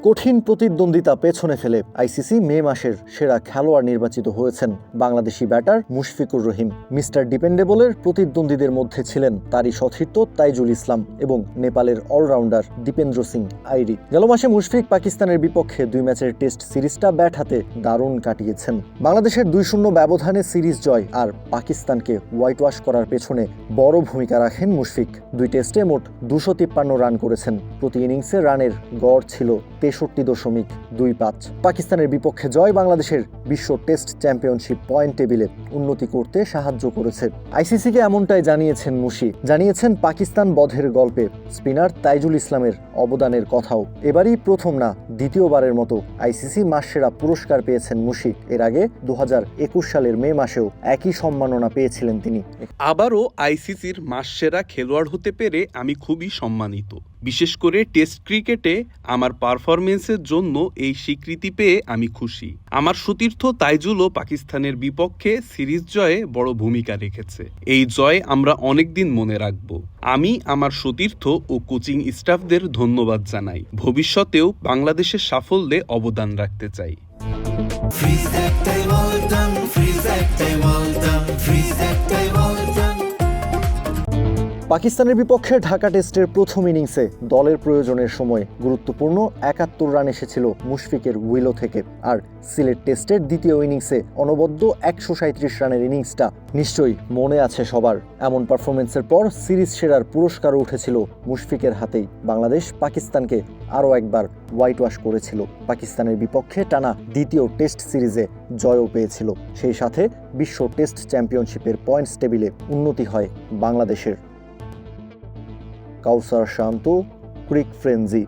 কঠিন প্রতিদ্বন্দ্বিতা পেছনে ফেলে আইসিসি মে মাসের সেরা খেলোয়াড় নির্বাচিত হয়েছেন বাংলাদেশি ব্যাটার মুশফিকুর রহিম। মিস্টার ডিপেন্ডেবলের প্রতিদ্বন্দ্বীদের মধ্যে ছিলেন তারই সতীর্থ তাইজুল ইসলাম এবং নেপালের অলরাউন্ডার দীপেন্দ্র সিং আইরি। গেল মাসে মুশফিক পাকিস্তানের বিপক্ষে 2 ম্যাচের টেস্ট সিরিজটা ব্যাট হাতে দারুণ কাটিয়েছেন। বাংলাদেশের 2-0 ব্যবধানে সিরিজ জয় আর পাকিস্তানকে হোয়াইট ওয়াশ করার পেছনে বড় ভূমিকা রাখেন মুশফিক। 2 টেস্টে মোট 253 রান করেছেন। প্রতি ইনিংসে রানের গড় ছিল 63.25। পাকিস্তানের বিপক্ষে জয় বাংলাদেশের বিশ্ব টেস্ট চ্যাম্পিয়নশিপ পয়েন্ট টেবিলে উন্নতি করতে সাহায্য করেছে। আইসিসিকে এমনটাই জানিয়েছেন মুশি। জানিয়েছেন পাকিস্তান বধের গল্পে স্পিনার তাইজুল ইসলামের অবদানের কথাও। এবারই প্রথম না, দ্বিতীয়বারের মতো আইসিসি মাসসেরা পুরস্কার পেয়েছেন মুশি। এর আগে 2021 সালের মে মাসেও একই সম্মাননা পেয়েছিলেন তিনি। আবারও আইসিসির মাসসেরা খেলোয়াড় হতে পেরে আমি খুবই সম্মানিত। বিশেষ করে টেস্ট ক্রিকেটে আমার পারফরমেন্সের জন্য এই স্বীকৃতি পেয়ে আমি খুশি। আমার সতীর্থ তাইজুলও পাকিস্তানের বিপক্ষে সিরিজ জয়ে বড় ভূমিকা রেখেছে। এই জয় আমরা অনেকদিন মনে রাখব। আমি আমার সতীর্থ ও কোচিং স্টাফদের ধন্যবাদ জানাই। ভবিষ্যতেও বাংলাদেশের সাফল্যে অবদান রাখতে চাই। পাকিস্তানের বিপক্ষে ঢাকা টেস্টের প্রথম ইনিংসে দলের প্রয়োজনের সময় গুরুত্বপূর্ণ 71 রান এসেছিল মুশফিকের উইলো থেকে। আর সিলেট টেস্টের দ্বিতীয় ইনিংসে অনবদ্য 137 রানের ইনিংসটা নিশ্চয়ই মনে আছে সবার। এমন পারফরমেন্সের পর সিরিজ সেরার পুরস্কারও উঠেছিল মুশফিকের হাতেই। বাংলাদেশ পাকিস্তানকে আরও একবার হোয়াইট ওয়াশ করেছিল। পাকিস্তানের বিপক্ষে টানা দ্বিতীয় টেস্ট সিরিজে জয়ও পেয়েছিল। সেই সাথে বিশ্ব টেস্ট চ্যাম্পিয়নশিপের পয়েন্টস টেবিলে উন্নতি হয় বাংলাদেশের। কাউসার শান্ত, ক্রিক ফ্রেঞ্জি।